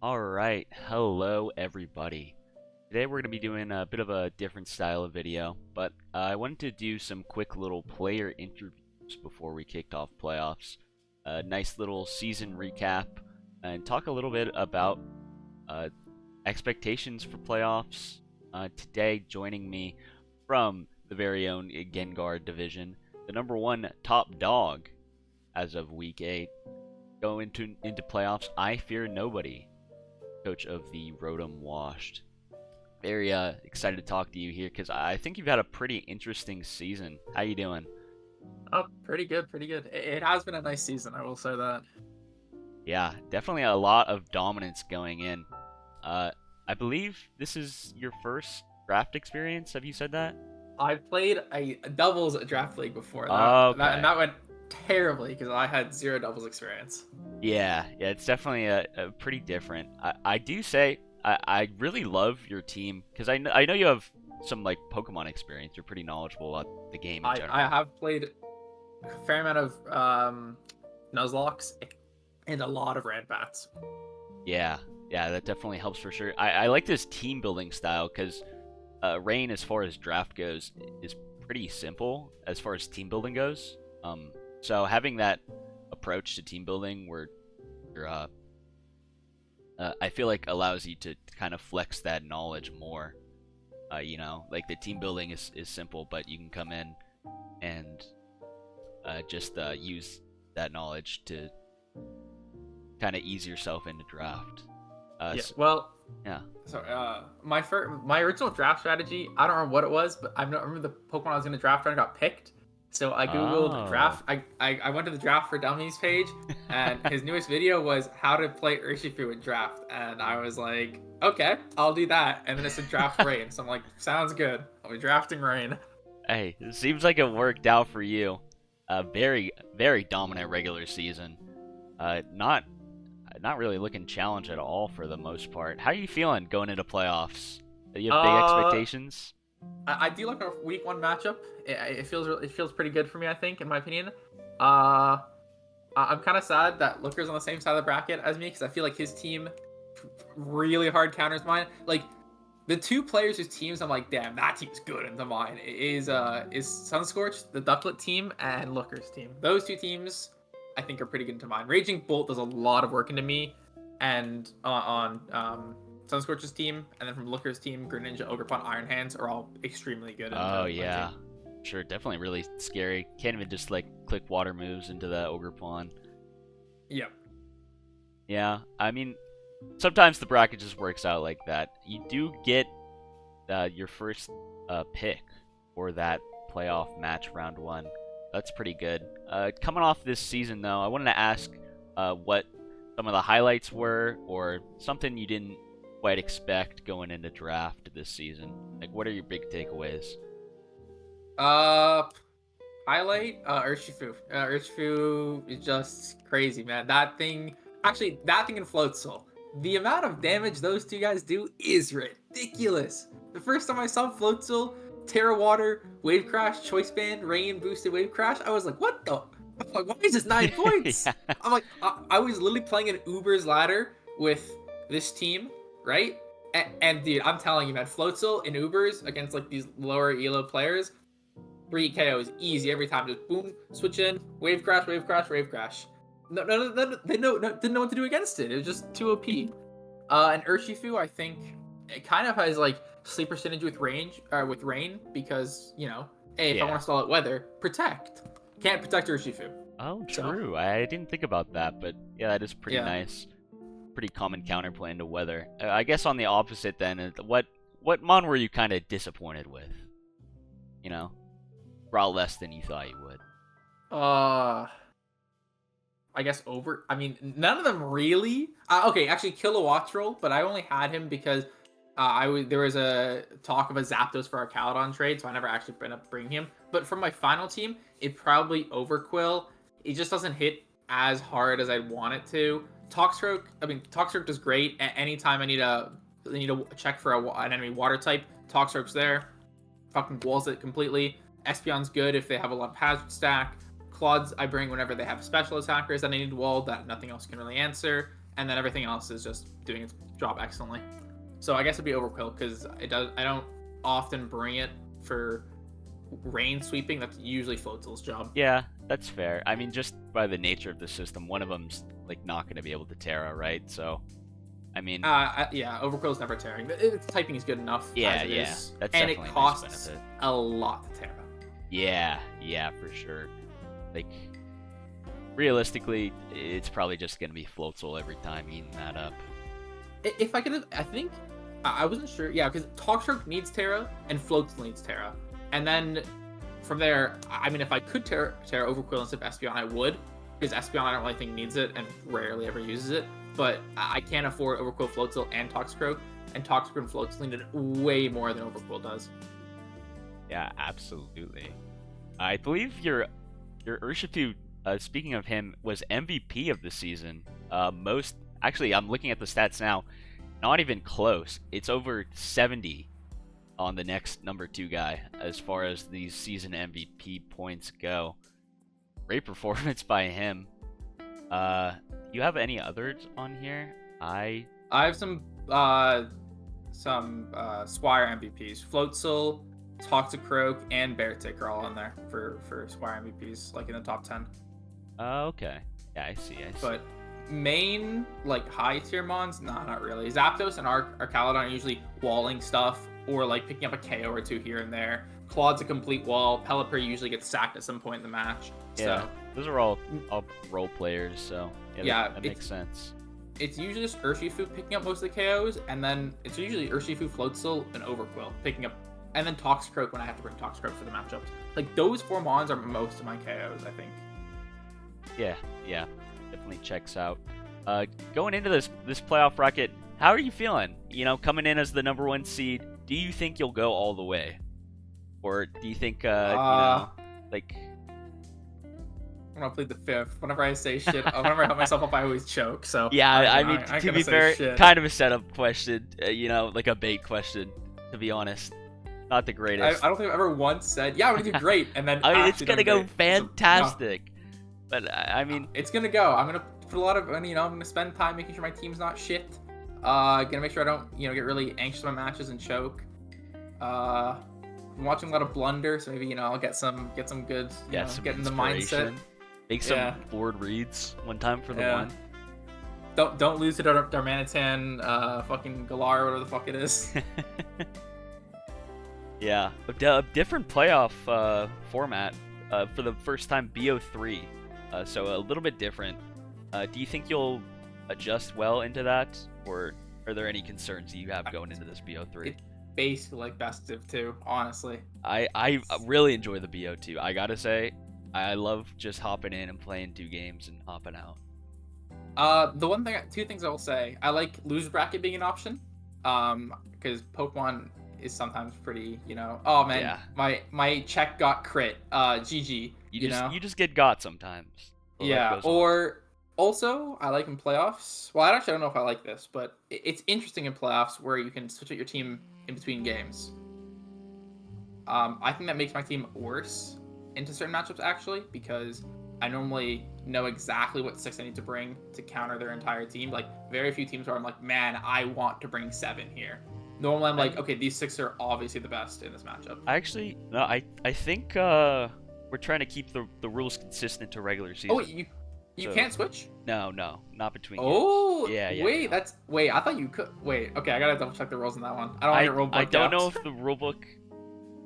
All right, hello everybody. Today we're going to be doing a bit of a different style of video, but I wanted to do some quick little player interviews before we kicked off playoffs. A nice little season recap and talk a little bit about uh, expectations for playoffs. Today joining me from the very own Gengar division, the number one top dog as of week 8. Go into playoffs, I fear nobody. Coach of the Rotom Washed. Very excited to talk to you here because I think you've had a pretty interesting season. How you doing? Oh, pretty good, pretty good. It has been a nice season, I will say that. Yeah, definitely a lot of dominance going in. Uh, I believe this is your first draft experience. Have you said that? I played a doubles draft league before and Okay. that went terribly because I had zero doubles experience. Yeah, it's definitely a pretty different. I do say I really love your team because I know you have some like Pokemon experience. You're pretty knowledgeable about the game in I general. have played a fair amount of Nuzlocks and a lot of Ranbats. Yeah, that definitely helps for sure. I like this team building style because Rain, as far as draft goes, is pretty simple as far as team building goes. So having that approach to team building where you're, I feel like allows you to kind of flex that knowledge more. Like the team building is simple, but you can come in and just use that knowledge to kind of ease yourself into draft. Yeah, So, well, yeah. so my original draft strategy, I don't remember what it was, but I remember the Pokemon I was going to draft and got picked. So I googled Oh. draft. I went to the draft for dummies page, and his newest video was how to play Urshifu in draft, and I was like, okay, I'll do that. And then it said draft Rain, so I'm like, sounds good. I'll be drafting Rain. Hey, it seems like it worked out for you. Very dominant regular season. Not really looking challenged at all for the most part. How are you feeling going into playoffs? Do you have big Uh, expectations? I do like our week one matchup. It feels pretty good for me, I think, in my opinion. Uh, I'm kind of sad that Looker's on the same side of the bracket as me because I feel like his team really hard counters mine. Like the two players whose teams I'm like, damn, that team's good into mine is Sunscorch, the Ducklet team, and Looker's team. Those two teams I think are pretty good into mine. Raging Bolt does a lot of work into me, and on Sunscorch's team, and then from Looker's team, Greninja, Ogerpon, Iron Hands are all extremely good Oh into my yeah, team. sure, definitely really scary. Can't even just like click water moves into that ogre pawn. Yep. Yeah, I mean, sometimes the bracket just works out like that. You do get your first pick for that playoff match round one. That's pretty good. Coming off this season, though, I wanted to ask what some of the highlights were, or something you didn't quite expect going into draft this season. Like, what are your big takeaways? Uh, Highlight Urshifu. Urshifu is just crazy, man. That thing in Floatzel. The amount of damage those two guys do is ridiculous. The first time I saw Floatzel, Terra Water, Wave Crash, Choice Band, Rain, Boosted Wave Crash, I was like, what the? I'm like, why is this 9 points? Yeah, I'm like, I was literally playing an Uber's ladder with this team, right? And dude, I'm telling you, man, Floatzel in Ubers against like these lower elo players, 3 KOs easy every time. Just boom, switch in, wave crash, wave crash, wave crash. No, didn't know what to do against it. It was just too OP. And Urshifu, I think it kind of has like sleeper synergy with rain because hey, if I yeah. want to stall out weather, protect. Can't protect Urshifu. Oh, So true. I didn't think about that, but yeah, that is pretty yeah. nice. Pretty common counterplay into weather. I guess on the opposite then, what mon were you kind of disappointed with? You know, brought less than you thought you would. Uh, I guess over. I mean, none of them really. Okay, actually, Kilowattrel, but I only had him because there was a talk of a Zapdos for a Caledon trade, so I never actually ended up bringing him. But from my final team, it probably Overquill. It just doesn't hit as hard as I want it to. Toxstroke does great. Anytime I need a check for an enemy water type, Toxstroke's there. Fucking walls it completely. Espeon's good if they have a lot of hazard stack. Claudes I bring whenever they have special attackers that I need walled that nothing else can really answer. and then everything else is just doing its job excellently. So I guess it'd be Overkill because I don't often bring it for rain sweeping. That's usually Floatzel's job. Yeah, that's fair. I mean, just by the nature of the system, one of them's like not going to be able to Terra, right? So, I mean, Yeah, Overquill's never tearing. Its typing is good enough as it is, that's and it definitely a nice costs benefit. a lot to Terra. Yeah, for sure. Like, realistically, it's probably just going to be Floatzel every time eating that up. If I could, I think I wasn't sure. Yeah, because Toxstroke needs Terra and Floatzel needs Terra, and then from there, I mean, if I could Terra Overquill instead of Espeon, I would, because Espeon I don't really think needs it and rarely ever uses it. But I can't afford Overquill, Floatzel, and Toxstroke, and Toxstroke and Floatzel need it way more than Overquill does. Yeah, absolutely. I believe your Urshifu, speaking of him, was MVP of the season. Actually, I'm looking at the stats now. Not even close. It's over 70 on the next number 2 guy as far as these season MVP points go. Great performance by him. Do you have any others on here? I have some Squire MVPs. Floatzel, Toxicroak, and Beartick are all in there for Squire MVPs, like in the top 10. Okay. Yeah, I see. But main, like, high tier mons, nah, not really. Zapdos and Arcaludon are usually walling stuff, or like picking up a KO or 2 here and there. Claude's a complete wall. Pelipper usually gets sacked at some point in the match. Yeah, so those are all role players, so that makes sense. It's usually just Urshifu picking up most of the KOs, and then it's usually Urshifu, Floatzel, and Overquill picking up, and then Toxicroak when I have to bring Toxicroak for the matchups. Like, those 4 mons are most of my KOs, I think. Yeah, definitely checks out. Going into this playoff bracket, how are you feeling? You know, coming in as the number 1 seed, do you think you'll go all the way, or do you think like? I'm gonna plead the fifth. Whenever I say shit, whenever I help myself up, I always choke. So yeah, I mean, to be fair, kind of a setup question, like a bait question. To be honest, not the greatest. I don't think I've ever once said, "Yeah, we're gonna do great," and then it's gonna go fantastic. But I mean, it's gonna go. I'm gonna put a lot of, I'm gonna spend time making sure my team's not shit. Gonna make sure I don't, get really anxious about matches and choke. I'm watching a lot of Blunder, so maybe I'll get some good, get in the mindset. Make some board reads one time for the one. Don't lose to Darmanitan, fucking Galar, whatever the fuck it is. Yeah, a different playoff format for the first time, BO3. So a little bit different. Do you think you'll adjust well into that, or are there any concerns you have going into this BO3? It's basically like best of 2, honestly. I really enjoy the BO2. I gotta say, I love just hopping in and playing 2 games and hopping out. The 2 things I will say, I like loser bracket being an option, because Pokemon is sometimes pretty, oh man, yeah. my check got crit, GG. You just get got sometimes. Yeah, or also I like in playoffs. Well, I don't know if I like this, but it's interesting in playoffs where you can switch out your team in between games. I think that makes my team worse into certain matchups, actually, because I normally know exactly what 6 I need to bring to counter their entire team. Like, very few teams where I'm like, man, I want to bring 7 here. Normally I'm like, okay, these 6 are obviously the best in this matchup. Actually, no, I think we're trying to keep the rules consistent to regular season. Oh, you can't switch? No, not between games. Yeah. Wait, I thought you could. Wait, okay, I gotta double check the rules on that one. I don't want to get rulebook. I don't know if the rulebook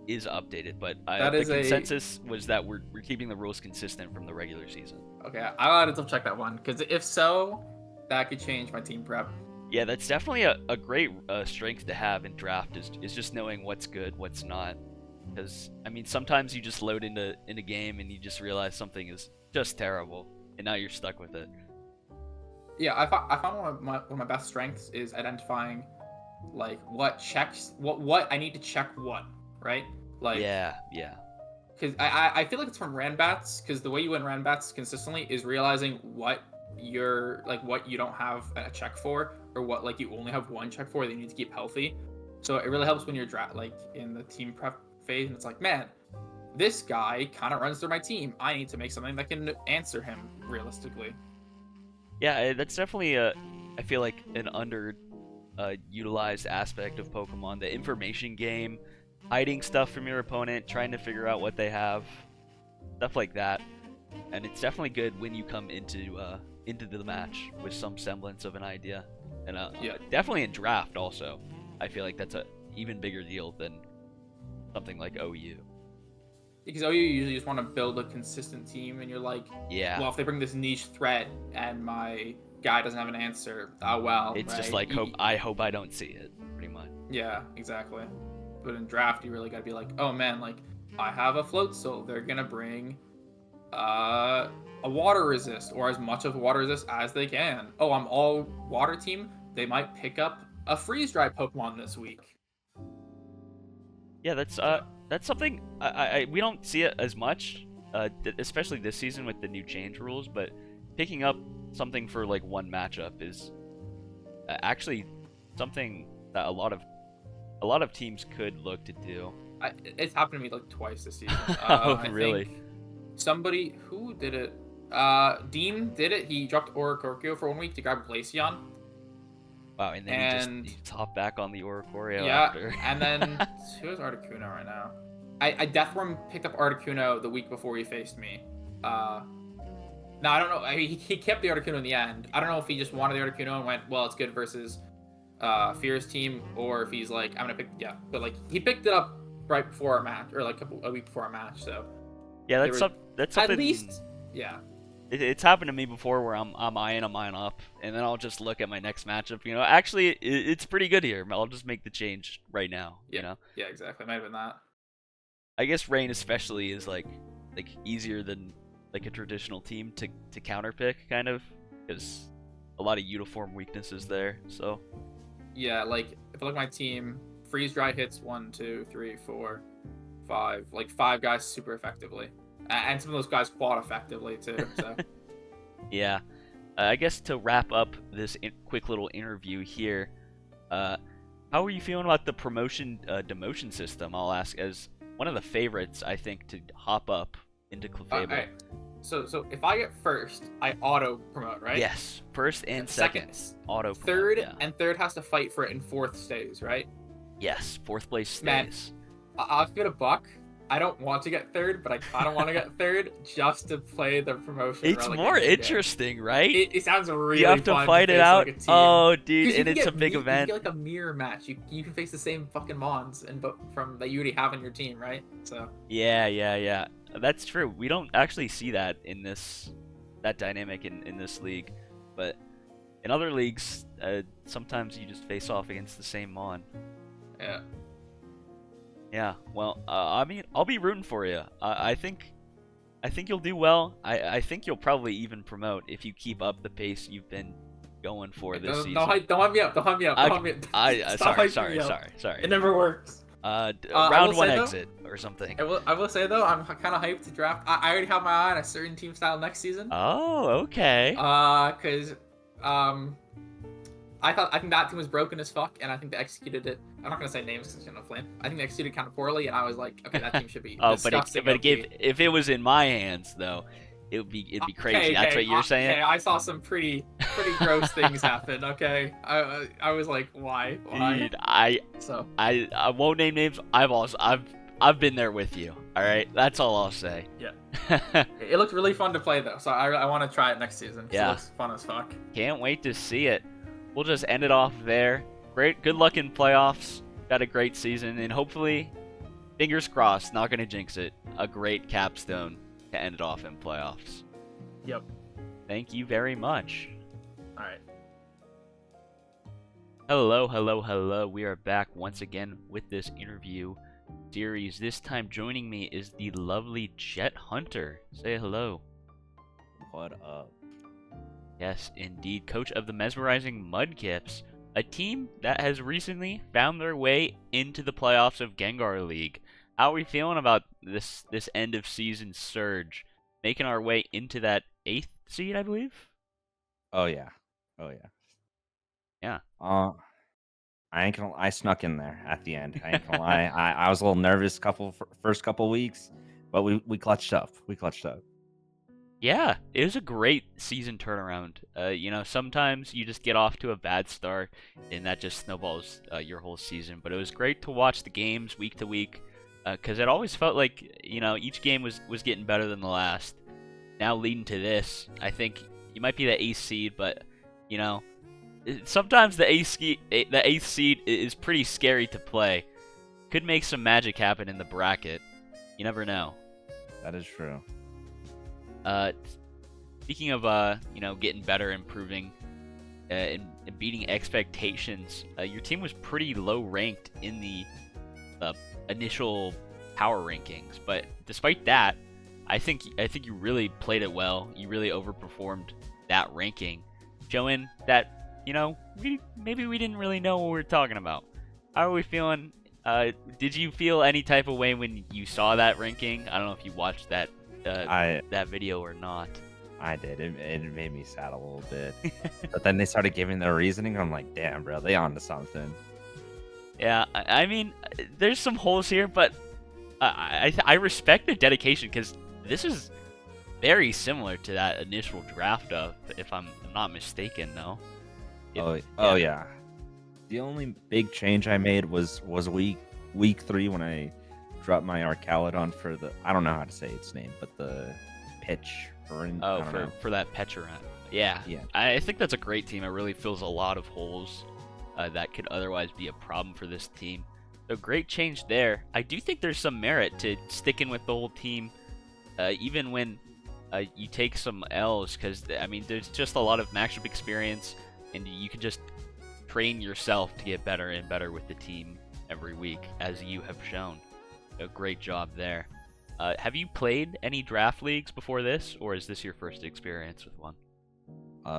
is updated, but the consensus was that we're keeping the rules consistent from the regular season. Okay, I gotta double check that one, because if so, that could change my team prep. Yeah, that's definitely a great strength to have in draft, is just knowing what's good, what's not. Because, I mean, sometimes you just load into a game and you just realize something is just terrible, and now you're stuck with it. Yeah, I found one of my best strengths is identifying, like, what checks, what I need to check what, right? Like, yeah. Because I feel like it's from Ranbats, because the way you win Ranbats consistently is realizing what what you don't have a check for, or what, like, you only have one check for that you need to keep healthy. So it really helps when you're in the team prep phase, and it's like, man, this guy kind of runs through my team. I need to make something that can answer him realistically. Yeah, that's definitely I feel like an under utilized aspect of Pokemon, the information game, hiding stuff from your opponent, trying to figure out what they have, stuff like that. And it's definitely good when you come into the match with some semblance of an idea. And Yeah. definitely in draft also. I feel like that's a even bigger deal than something like OU. Because OU usually just want to build a consistent team, and you're like, Yeah. well, if they bring this niche threat and my guy doesn't have an answer, oh well, It's just right? like I hope I don't see it, pretty much. Yeah, exactly. But in draft, you really gotta be like, oh man, like I have a float, so they're gonna bring a water resist or as much of a water resist as they can. Oh, I'm all water team. They might pick up a freeze dry Pokemon this week. Yeah, that's something we don't see it as much, especially this season with the new change rules. But picking up something for like one matchup is actually something that a lot of teams could look to do. It's happened to me like twice this season. Oh, I really? think somebody who did it. Dean did it. He dropped Oricorio for 1 week to grab Glaceon. Wow, and then he just hopped back on the Oricorio Yeah, after. and then who is Articuno right now? I Deathworm picked up Articuno the week before he faced me. No, I don't know. He kept the Articuno in the end. I don't know if he just wanted the Articuno and went, well, it's good versus Fear's team, or if he's like, I'm gonna pick, yeah. But like, he picked it up right before our match, or like a week before our match. So yeah, that's something. At least, yeah. It's happened to me before where I'm eyeing up, and then I'll just look at my next matchup. Actually, it's pretty good here. I'll just make the change right now. Yeah, yeah, exactly. Might have been that. I guess Rain especially is like easier than like a traditional team to counterpick, kind of, because a lot of uniform weaknesses there. So yeah, like if I look at my team, freeze dry hits 1, 2, 3, 4, 5, like 5 guys super effectively. And some of those guys quad effectively too. So yeah, I guess to wrap up this quick little interview here, how are you feeling about the promotion demotion system? I'll ask as one of the favorites, I think, to hop up into Clefable. Okay. So if I get first, I auto promote, right? Yes, first and second auto promote. Third yeah. and third has to fight for it, and fourth stays, right? Yes, fourth place stays. Man, I'll give it a buck. I don't want to get third, but I kind of want to get third just to play the promotion. It's more interesting, right? It sounds really. You have to fun fight to it out. Like oh, dude, and it's a big You event. get like a mirror match. You can face the same fucking mons and from that you already have on your team, right? So. Yeah. That's true. We don't actually see that in that dynamic in this league, but in other leagues, sometimes you just face off against the same mon. Yeah. Yeah, well, I mean, I'll be rooting for you. I think you'll do well. I think you'll probably even promote if you keep up the pace you've been going for this season. Don't hype me up. Don't hype me up. Sorry. It never works. Round one exit or something. I will say though, I'm kind of hyped to draft. I already have my eye on a certain team style next season. Oh, okay. Because I think that team was broken as fuck, and I think they executed it. I'm not gonna say names because it's gonna flame. I think they executed kind of poorly, and I was like, okay, that team should be. Oh, but if it was in my hands though, it'd be crazy. Okay, That's what you're saying. Okay, I saw some pretty gross things happen. Okay, I was like, why? Dude, I won't name names. I've been there with you. All right, that's all I'll say. Yeah. It looks really fun to play though, so I want to try it next season. Yeah. It looks fun as fuck. Can't wait to see it. We'll just end it off there. Good luck in playoffs. Got a great season, and hopefully, fingers crossed, not gonna jinx it, a great capstone to end it off in playoffs. Yep. Thank you very much. All right. Hello. We are back once again with this interview series. This time joining me is the lovely Jet Hunter. Say hello. What up? Yes, indeed. Coach of the mesmerizing Mudkips, a team that has recently found their way into the playoffs of Gengar League. How are we feeling about this end of season surge? Making our way into that 8th seed, I believe? Oh yeah. Yeah. I snuck in there at the end. I ain't gonna lie. I was a little nervous first couple weeks, but we clutched up. Yeah, it was a great season turnaround. Sometimes you just get off to a bad start, and that just snowballs your whole season. But it was great to watch the games week to week, because it always felt like each game was getting better than the last. Now leading to this, I think you might be the eighth seed, but you know sometimes the eighth seed is pretty scary to play. Could make some magic happen in the bracket. You never know. That is true. Uh, Speaking of getting better, improving, and beating expectations, your team was pretty low ranked in the initial power rankings, but despite that, I think you really played it well. You really overperformed that ranking, showing that we didn't really know what we were talking about. How are we feeling? Did you feel any type of way when you saw that ranking? I don't know if you watched that that video or not. I did. It made me sad a little bit. But then they started giving their reasoning. I'm like, damn, bro, they on to something. Yeah, I mean, there's some holes here, but I respect the dedication because this is very similar to that initial draft of, if I'm not mistaken, though. Oh yeah. The only big change I made was week 3 when I dropped my Arcalodon for the, I don't know how to say its name, but the pitch. Oh, for that Petrant. Yeah. I think that's a great team. It really fills a lot of holes that could otherwise be a problem for this team. So great change there. I do think there's some merit to sticking with the whole team, even when you take some L's, because I mean there's just a lot of matchup experience, and you can just train yourself to get better and better with the team every week, as you have shown. A great job there. Have you played any draft leagues before this, or is this your first experience with one?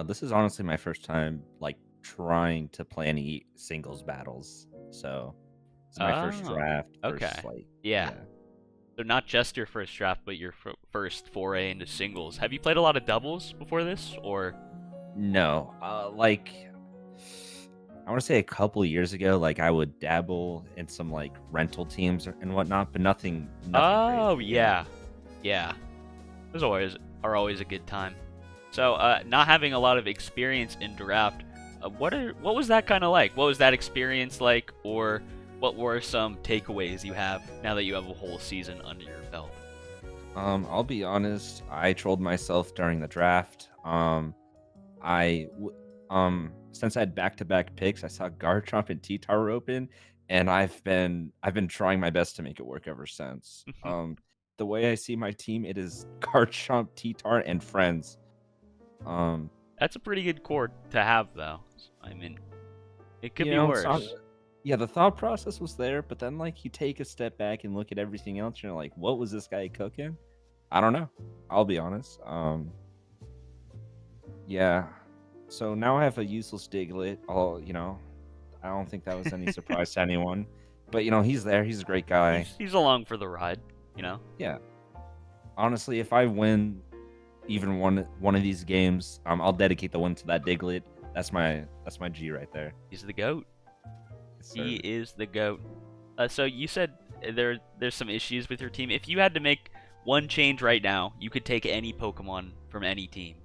This is honestly my first time like trying to play any singles battles. So it's my first Oh, draft. okay. First, like, Yeah. So not just your first draft, but your first foray into singles. Have you played a lot of doubles before this, or? No, like I want to say a couple of years ago, like I would dabble in some like rental teams and whatnot, but nothing Oh, crazy. yeah. Those are always a good time. So, not having a lot of experience in draft, what was that kind of like? What was that experience like, or what were some takeaways you have now that you have a whole season under your belt? I'll be honest. I trolled myself during the draft. I since I had back-to-back picks, I saw Garchomp and T-Tar open, and I've been trying my best to make it work ever since. The way I see my team, it is Garchomp, T-Tar, and friends. Um, That's a pretty good core to have, though. I mean, it could you be know, it's not, worse. yeah, the thought process was there, but then like you take a step back and look at everything else, and you're like, what was this guy cooking? I don't know. I'll be honest. Yeah. So now I have a useless Diglett. I don't think that was any surprise to anyone. But he's there. He's a great guy. He's along for the ride, you know. Yeah. Honestly, if I win even one of these games, I'll dedicate the win to that Diglett. That's my G right there. He's the goat. Yes, He sir. is the GOAT. So you said there's some issues with your team. If you had to make one change right now, you could take any Pokemon from any team,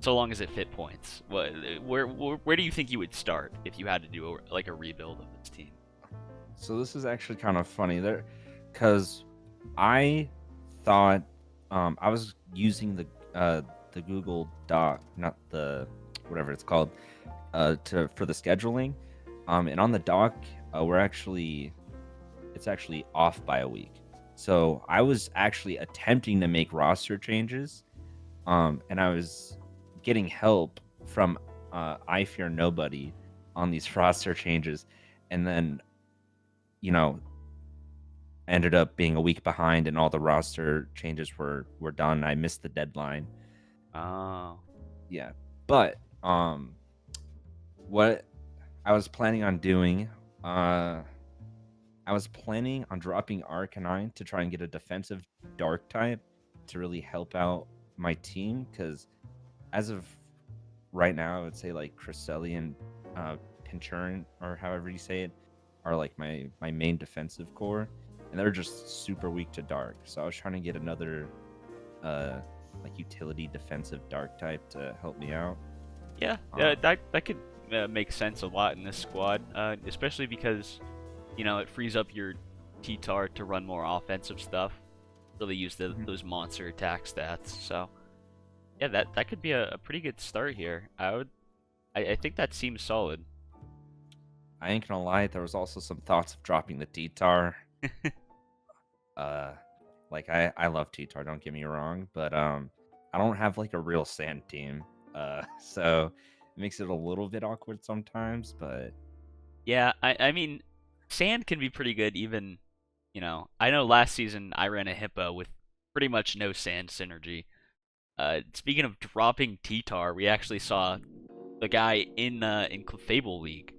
so long as it fit points. Where do you think you would start if you had to do a rebuild of this team? So this is actually kind of funny there, because I thought I was using the Google Doc, not the whatever it's called, for the scheduling. And on the doc, it's actually off by a week. So I was actually attempting to make roster changes, and I was getting help from I Fear Nobody on these roster changes, and then you know ended up being a week behind, and all the roster changes were done. I missed the deadline. Oh, Yeah, but what I was planning on doing, I was planning on dropping Arcanine to try and get a defensive Dark type to really help out my team. Because as of right now, I would say like Cresselia, Pinchurin, or however you say it, are like my main defensive core, and they're just super weak to Dark. So I was trying to get another uh, like utility defensive dark type to help me out. Yeah, that could make sense a lot in this squad, especially because, you know, it frees up your T-Tar to run more offensive stuff. Really use those monster attack stats. So, yeah, that could be a pretty good start here. I think that seems solid. I ain't gonna lie, there was also some thoughts of dropping the T-Tar. Like I love T-Tar, don't get me wrong, but I don't have like a real sand team. So it makes it a little bit awkward sometimes, but Yeah, I mean, sand can be pretty good even, you know, I know last season I ran a Hippo with pretty much no sand synergy. Speaking of dropping T-Tar, we actually saw the guy in Fable League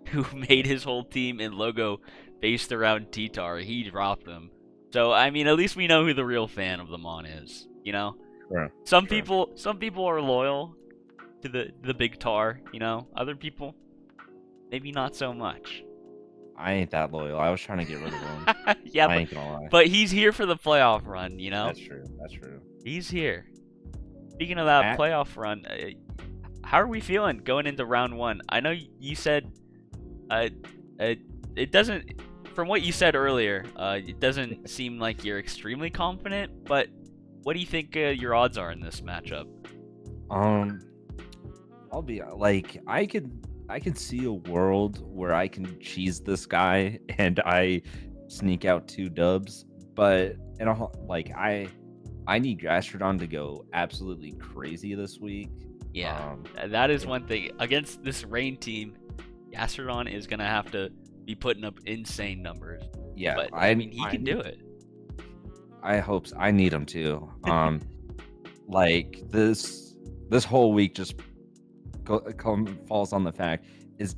who made his whole team and logo based around T-Tar. He dropped them. So I mean, at least we know who the real fan of the Mon is. You know, sure, some sure. people are loyal to the big Tar. You know, other people maybe not so much. I ain't that loyal. I was trying to get rid of him. Yeah, I ain't gonna lie. but he's here for the playoff run. You know, That's true. That's true. he's here. Speaking of that At- playoff run, how are we feeling going into round one? I know you said, it doesn't. From what you said earlier, it doesn't seem like you're extremely confident. But what do you think your odds are in this matchup? I'll be like, I could see a world where I can cheese this guy and I sneak out 2 dubs, but like I need Gastrodon to go absolutely crazy this week. Yeah, that is one thing against this rain team. Gastrodon is gonna have to be putting up insane numbers. Yeah, but I mean, he can do it. I hope so. I need him to. Like this whole week just falls on the fact does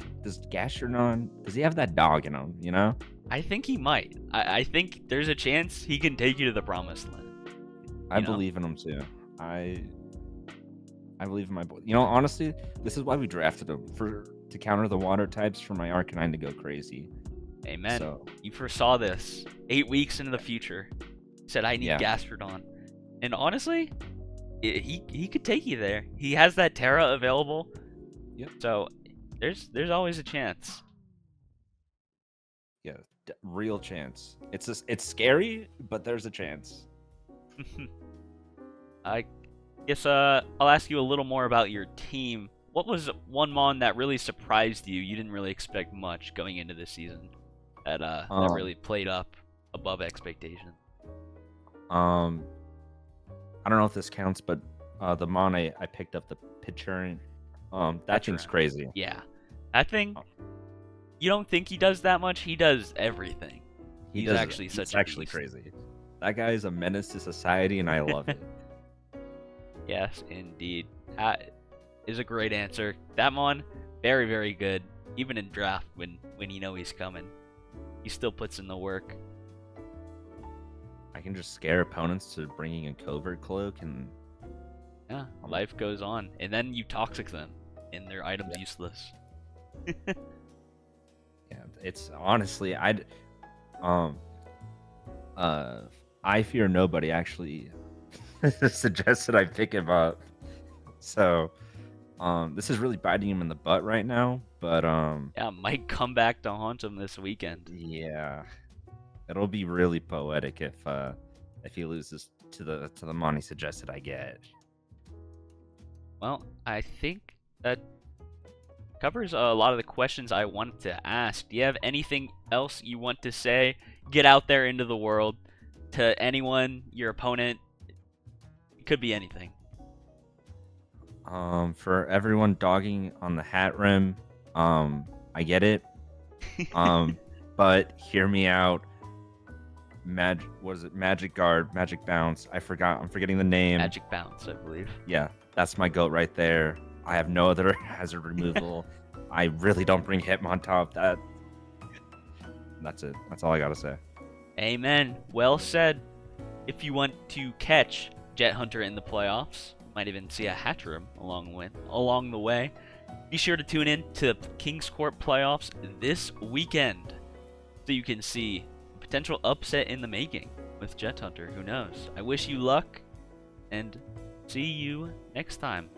Gastrodon, does he have that dog in him? You know, I think he might. I think there's a chance he can take you to the promised land. I believe in him too. I believe in my boy. You know, honestly, this is why we drafted him to counter the water types for my Arcanine to go crazy. Amen. So, you foresaw this 8 weeks into the future. Said I need Gastrodon, and honestly, he could take you there. He has that Terra available. Yep. So there's always a chance. Yeah, real chance. It's scary, but there's a chance. I guess I'll ask you a little more about your team. What was one Mon that really surprised you? You didn't really expect much going into this season. That really played up above expectation. I don't know if this counts, but the Mon I picked up, the Pitcher, that thing's crazy. Yeah, that thing. You don't think he does that much? He does everything. He's actually such a beast. Crazy. That guy is a menace to society, and I love it. Yes, indeed. That is a great answer. That Mon, very, very good. Even in draft, when you know he's coming, he still puts in the work. I can just scare opponents to bringing a covert cloak, and yeah, life goes on. And then you toxic them, and their items useless. Yeah, it's honestly, I Fear Nobody actually suggested I pick him up. So, this is really biting him in the butt right now, but yeah, might come back to haunt him this weekend. Yeah, it'll be really poetic if he loses to the money suggested I get. Well, I think that covers a lot of the questions I wanted to ask. Do you have anything else you want to say? Get out there into the world to anyone, your opponent. It could be anything. For everyone dogging on the hat rim, I get it. But hear me out. Magic Guard, Magic Bounce. I'm forgetting the name. Magic Bounce, I believe. Yeah, that's my goat right there. I have no other hazard removal. I really don't bring Hitmontop. That's it. That's all I gotta say. Amen. Well said. If you want to catch Jet Hunter in the playoffs, might even see a Hatcherim along the way, be sure to tune in to Kings Court playoffs this weekend so you can see a potential upset in the making with Jet Hunter. Who knows? I wish you luck, and see you next time.